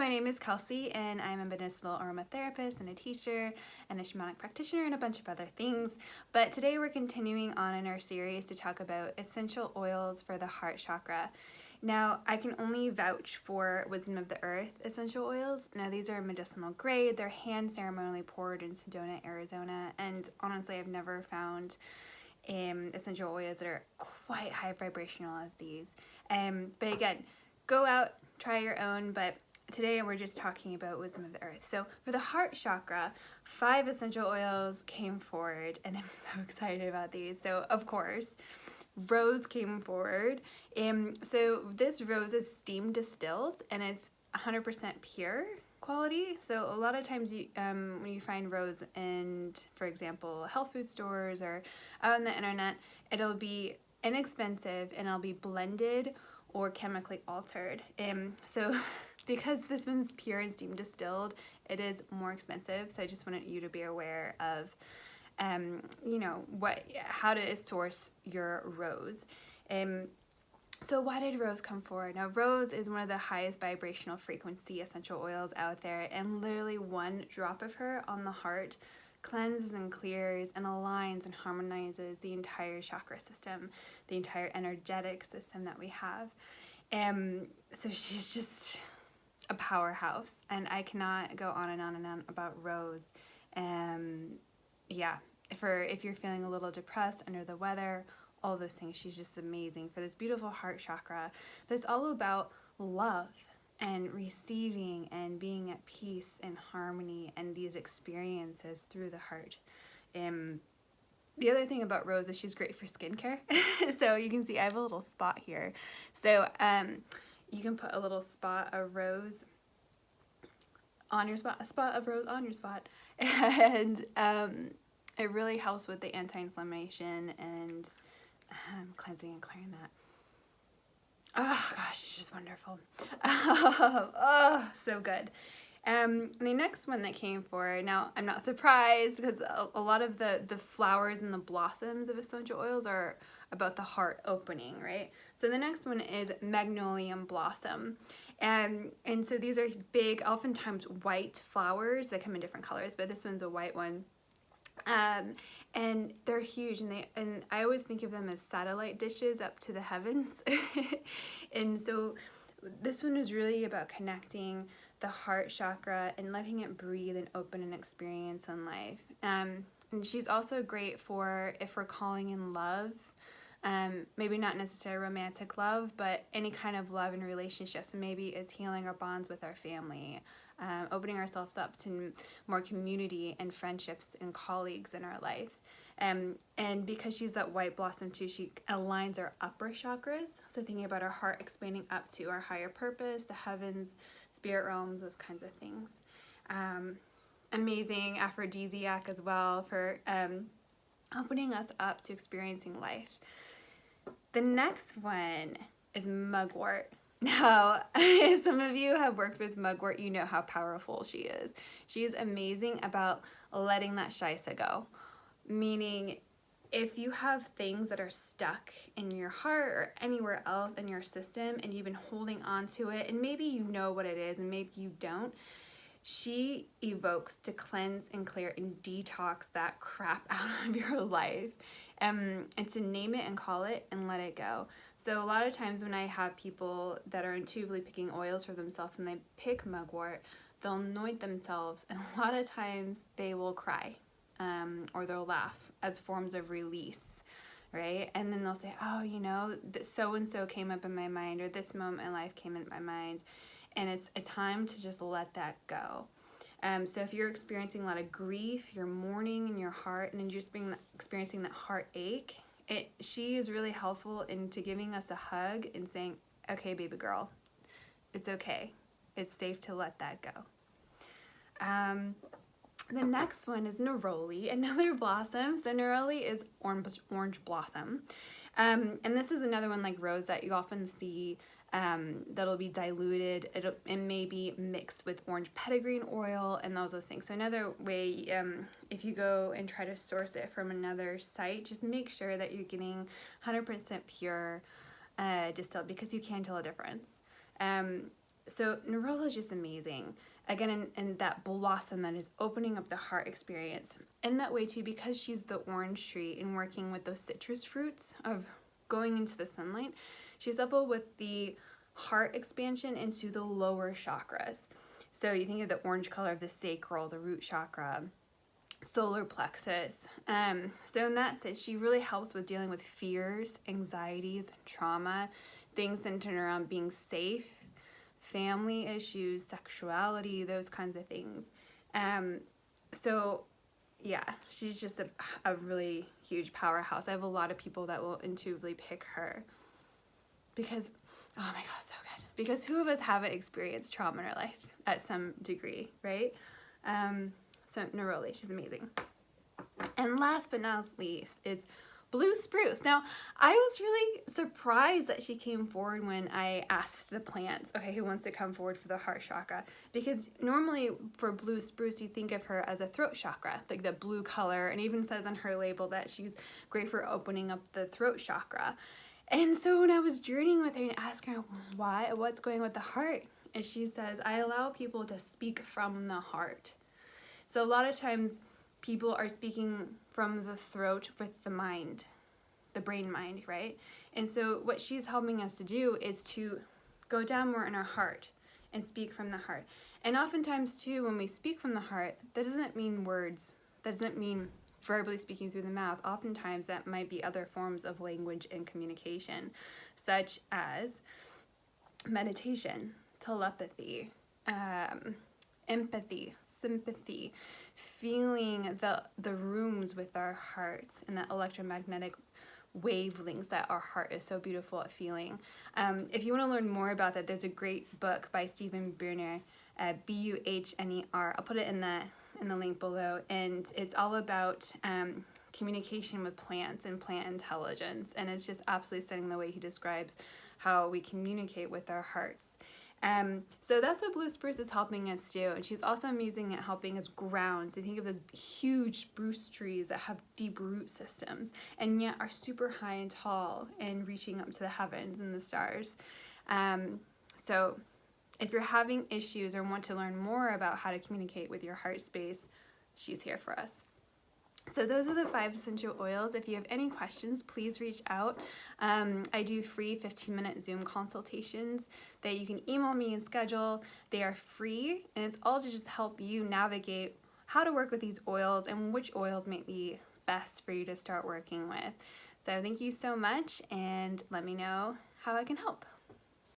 my name is Kelsey, and I'm a medicinal aromatherapist and a teacher and a shamanic practitioner and a bunch of other things. But today we're continuing on in our series to talk about essential oils for the heart chakra. Now, I can only vouch for Wisdom of the Earth essential oils. Now, these are medicinal grade. They're hand ceremonially poured in Sedona, Arizona, and honestly, I've never found essential oils that are quite high vibrational as these. But again, go out, try your own, but today we're just talking about Wisdom of the Earth. So for the heart chakra, 5 essential oils came forward, and I'm so excited about these. So of course, rose came forward. So this rose is steam distilled, and it's 100% pure quality. So a lot of times when you find rose in, for example, health food stores or out on the internet, it'll be inexpensive and it'll be blended or chemically altered. So because this one's pure and steam distilled, it is more expensive. So I just wanted you to be aware of how to source your rose. So why did rose come forward? Now, rose is one of the highest vibrational frequency essential oils out there, and literally one drop of her on the heart cleanses and clears and aligns and harmonizes the entire chakra system, the entire energetic system that we have. So she's just a powerhouse, and I cannot go on and on and on about rose. If you're feeling a little depressed, under the weather, all those things, she's just amazing for this beautiful heart chakra that's all about love and receiving and being at peace and harmony and these experiences through the heart. The other thing about rose is she's great for skincare. So you can see I have a little spot here. So you can put a little spot of rose on your spot, a spot of rose on your spot, and it really helps with the anti-inflammation and cleansing and clearing that. Oh gosh, it's just wonderful. Oh, so good. The next one that came forward, now I'm not surprised because a lot of the flowers and the blossoms of essential oils are about the heart opening, right? So the next one is Magnolia Blossom. And so these are big, oftentimes white flowers that come in different colors, but this one's a white one. And they're huge, and I always think of them as satellite dishes up to the heavens. And so this one is really about connecting the heart chakra and letting it breathe and open and experience in life. And she's also great for if we're calling in love, maybe not necessarily romantic love, but any kind of love and relationships. So maybe it's healing our bonds with our family, opening ourselves up to more community and friendships and colleagues in our lives. And because she's that white blossom too, she aligns our upper chakras. So thinking about our heart expanding up to our higher purpose, the heavens, spirit realms, those kinds of things. Amazing aphrodisiac as well for opening us up to experiencing life. The next one is Mugwort. Now, if some of you have worked with Mugwort, you know how powerful she is. She's amazing about letting that shaisa go. Meaning, if you have things that are stuck in your heart or anywhere else in your system and you've been holding on to it, and maybe you know what it is and maybe you don't, she evokes to cleanse and clear and detox that crap out of your life, and to name it and call it and let it go. So a lot of times when I have people that are intuitively picking oils for themselves and they pick Mugwort, they'll anoint themselves, and a lot of times they will cry or they'll laugh as forms of release, right? And then they'll say, oh, so-and-so came up in my mind, or this moment in life came in my mind. And it's a time to just let that go. So if you're experiencing a lot of grief, you're mourning in your heart, and you're just experiencing that heartache, she is really helpful into giving us a hug and saying, okay, baby girl, it's okay. It's safe to let that go. The next one is Neroli, another blossom. So Neroli is orange blossom. And this is another one like rose that you often see that'll be diluted. It may be mixed with orange petitgreen oil and those things. So another way, if you go and try to source it from another site, just make sure that you're getting 100% pure distilled, because you can tell a difference. So Neroli is just amazing. Again, in that blossom that is opening up the heart experience. In that way too, because she's the orange tree and working with those citrus fruits of going into the sunlight, she's able with the heart expansion into the lower chakras. So you think of the orange color of the sacral, the root chakra, solar plexus. So in that sense, she really helps with dealing with fears, anxieties, trauma, things centered around being safe, family issues, sexuality, those kinds of things. So yeah, she's just a really huge powerhouse. I have a lot of people that will intuitively pick her because, oh my God, so good. Because who of us haven't experienced trauma in our life at some degree, right? So Neroli, she's amazing. And last but not least is blue spruce. Now, I was really surprised that she came forward when I asked the plants, okay, who wants to come forward for the heart chakra? Because normally for blue spruce, you think of her as a throat chakra, like the blue color, and even says on her label that she's great for opening up the throat chakra. And so when I was journeying with her and asking her what's going with the heart, and she says, I allow people to speak from the heart. So a lot of times people are speaking from the throat with the mind, the brain mind, right? And so what she's helping us to do is to go down more in our heart and speak from the heart. And oftentimes too, when we speak from the heart, that doesn't mean words. That doesn't mean verbally speaking through the mouth. Oftentimes that might be other forms of language and communication, such as meditation, telepathy, empathy, sympathy, feeling the rooms with our hearts and that electromagnetic wavelengths that our heart is so beautiful at feeling. If you want to learn more about that, there's a great book by Stephen Buhner, Buhner. I'll put it in the link below, and it's all about communication with plants and plant intelligence, and it's just absolutely stunning the way he describes how we communicate with our hearts. So that's what blue spruce is helping us do, and she's also amazing at helping us ground. So think of those huge spruce trees that have deep root systems and yet are super high and tall and reaching up to the heavens and the stars. So if you're having issues or want to learn more about how to communicate with your heart space, she's here for us. So those are the 5 essential oils. If you have any questions, please reach out. I do free 15-minute Zoom consultations that you can email me and schedule. They are free, and it's all to just help you navigate how to work with these oils and which oils may be best for you to start working with. So thank you so much, and let me know how I can help.